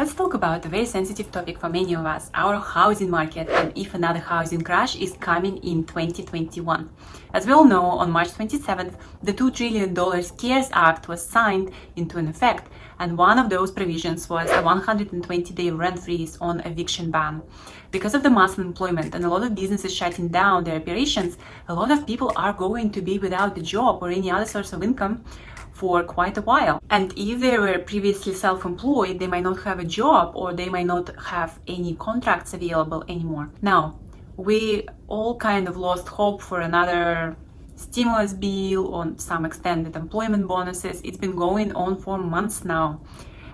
Let's talk about a very sensitive topic for many of us, our housing market, and if another housing crash is coming in 2021. As we all know, on March 27th, the $2 trillion CARES Act was signed into an effect, and one of those provisions was a 120-day rent freeze on eviction ban. Because of the mass unemployment and a lot of businesses shutting down their operations, a lot of people are going to be without a job or any other source of income for quite a while. And if they were previously self-employed, they might not have a job or they might not have any contracts available anymore. Now, we all kind of lost hope for another stimulus bill or some extended employment bonuses. It's been going on for months now.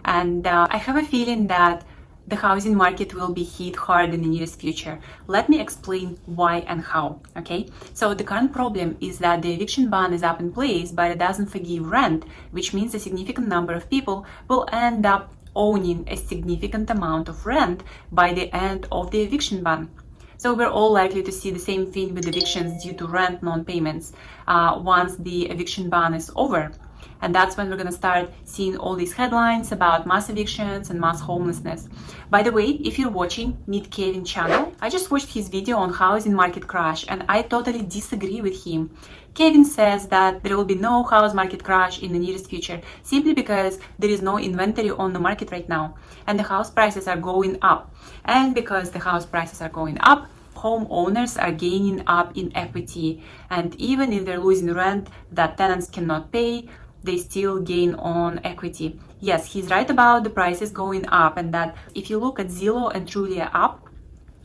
And I have a feeling that the housing market will be hit hard in the nearest future. Let me explain why and how, okay? So the current problem is that the eviction ban is up in place, but it doesn't forgive rent, which means a significant number of people will end up owning a significant amount of rent by the end of the eviction ban. So we're all likely to see the same thing with evictions due to rent non-payments once the eviction ban is over. And that's when we're going to start seeing all these headlines about mass evictions and mass homelessness. By the way, if you're watching MeetKevin channel, I just watched his video on housing market crash and I totally disagree with him. Kevin says that there will be no house market crash in the nearest future simply because there is no inventory on the market right now and the house prices are going up. And because the house prices are going up, homeowners are gaining up in equity. And even if they're losing rent that tenants cannot pay, they still gain on equity. Yes, he's right about the prices going up, and that if you look at Zillow and Trulia app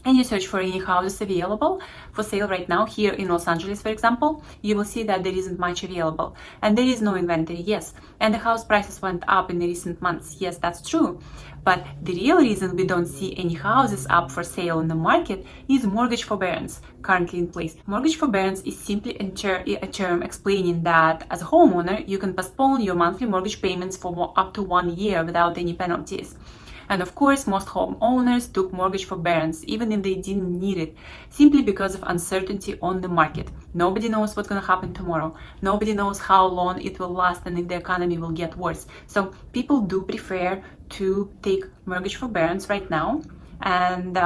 and you search for any houses available for sale right now here in Los Angeles, for example, you will see that there isn't much available and there is no inventory, yes. And the house prices went up in the recent months, yes, that's true. But the real reason we don't see any houses up for sale in the market is mortgage forbearance currently in place. Mortgage forbearance is simply a term explaining that as a homeowner, you can postpone your monthly mortgage payments for up to 1 year without any penalties. And of course, most homeowners took mortgage forbearance, even if they didn't need it, simply because of uncertainty on the market. Nobody knows what's going to happen tomorrow. Nobody knows how long it will last and if the economy will get worse. So people do prefer to take mortgage forbearance right now. And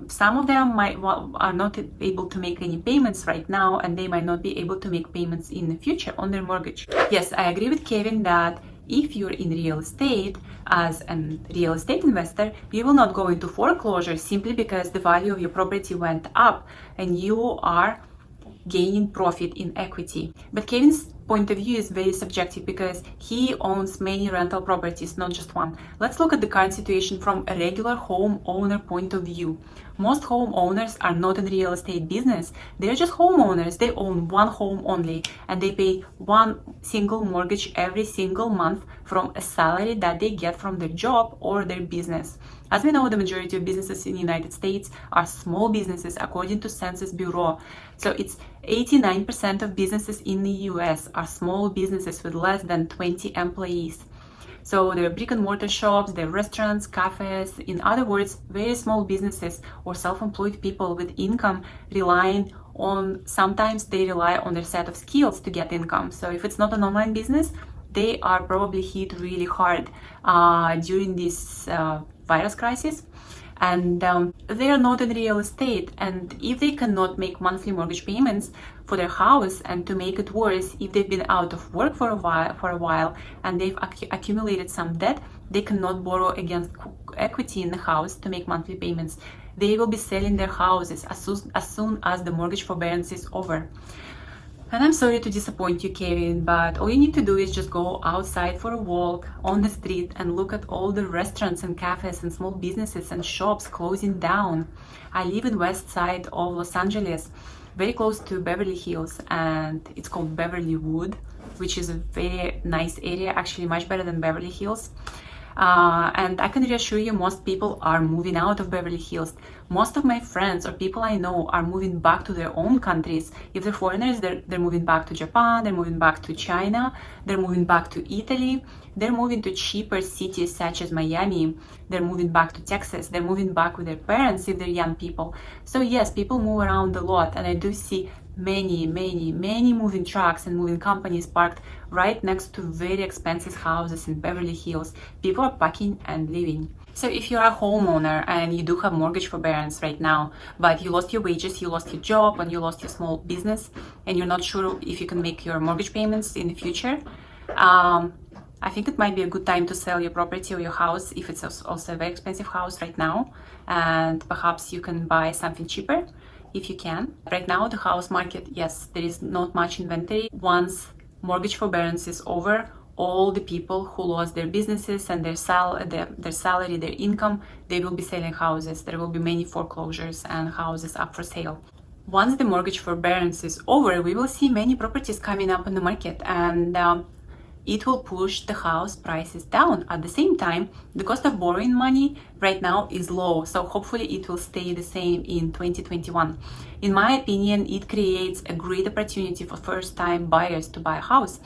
some of them are not able to make any payments right now, and they might not be able to make payments in the future on their mortgage. Yes, I agree with Kevin that if you're in real estate, as a real estate investor, you will not go into foreclosure simply because the value of your property went up and you are gaining profit in equity. But Kevin's point of view is very subjective because he owns many rental properties, not just one. Let's look at the current situation from a regular homeowner point of view. Most homeowners are not in real estate business. They're just homeowners. They own one home only and they pay one single mortgage every single month from a salary that they get from their job or their business. As we know, the majority of businesses in the United States are small businesses according to Census Bureau. So it's 89% of businesses in the US are small businesses with less than 20 employees. So they're brick and mortar shops, they're restaurants, cafes, in other words, very small businesses or self-employed people with income sometimes they rely on their set of skills to get income. So if it's not an online business, they are probably hit really hard during this virus crisis. And they are not in real estate, and if they cannot make monthly mortgage payments for their house, and to make it worse, if they've been out of work for a while and they've accumulated some debt, they cannot borrow against equity in the house to make monthly payments. They will be selling their houses as soon as the mortgage forbearance is over. And I'm sorry to disappoint you, Kevin, but all you need to do is just go outside for a walk on the street and look at all the restaurants and cafes and small businesses and shops closing down. I live in west side of Los Angeles, very close to Beverly Hills, and it's called Beverly Wood, which is a very nice area, actually much better than Beverly Hills. And I can reassure you, most people are moving out of Beverly Hills. Most of my friends or people I know are moving back to their own countries. If they're foreigners, they're moving back to Japan, they're moving back to China, they're moving back to Italy, they're moving to cheaper cities such as Miami, they're moving back to Texas, they're moving back with their parents if they're young people. So yes, people move around a lot, and I do see many moving trucks and moving companies parked right next to very expensive houses in Beverly Hills. People are packing and leaving. So if you're a homeowner and you do have mortgage forbearance right now, but you lost your wages, you lost your job, and you lost your small business, and you're not sure if you can make your mortgage payments in the future, I think it might be a good time to sell your property or your house if it's also a very expensive house right now, and perhaps you can buy something cheaper if you can. Right now, the house market, yes, there is not much inventory. Once mortgage forbearance is over, all the people who lost their businesses and their salary, their income, they will be selling houses. There will be many foreclosures and houses up for sale. Once the mortgage forbearance is over, we will see many properties coming up in the market, and it will push the house prices down. At the same time, the cost of borrowing money right now is low, so hopefully it will stay the same in 2021. In my opinion, it creates a great opportunity for first-time buyers to buy a house.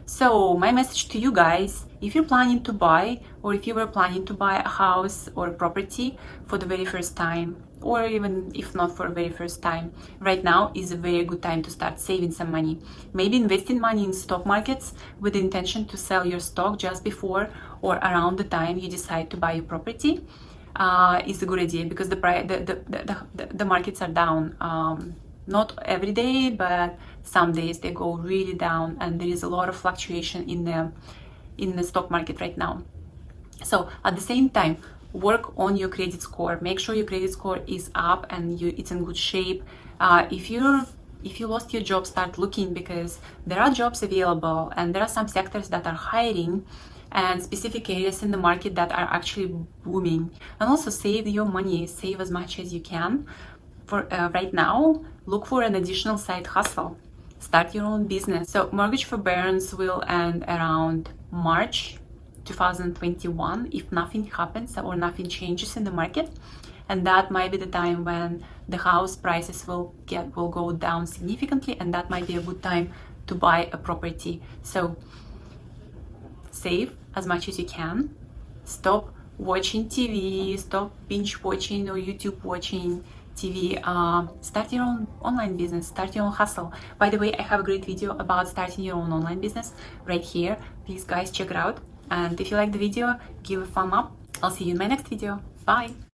So my message to you guys, if you're planning to buy, or if you were planning to buy a house or a property for the very first time, or even if not for the very first time, right now is a very good time to start saving some money. Maybe investing money in stock markets with the intention to sell your stock just before or around the time you decide to buy your property is a good idea, because the markets are down. Not every day, but some days they go really down, and there is a lot of fluctuation in the stock market right now. So at the same time, work on your credit score. Make sure your credit score is up and it's in good shape. If you lost your job, start looking, because there are jobs available, and there are some sectors that are hiring, and specific areas in the market that are actually booming. And also save your money, save as much as you can. For right now, look for an additional side hustle. Start your own business. So mortgage forbearance will end around March 2021 if nothing happens or nothing changes in the market, and that might be the time when the house prices will go down significantly, and that might be a good time to buy a property. So save as much as you can. Stop watching TV, stop binge watching or YouTube watching TV. Start your own online business, start your own hustle. By the way, I have a great video about starting your own online business right here. Please guys, check it out. And if you like the video, give a thumb up. I'll see you in my next video. Bye.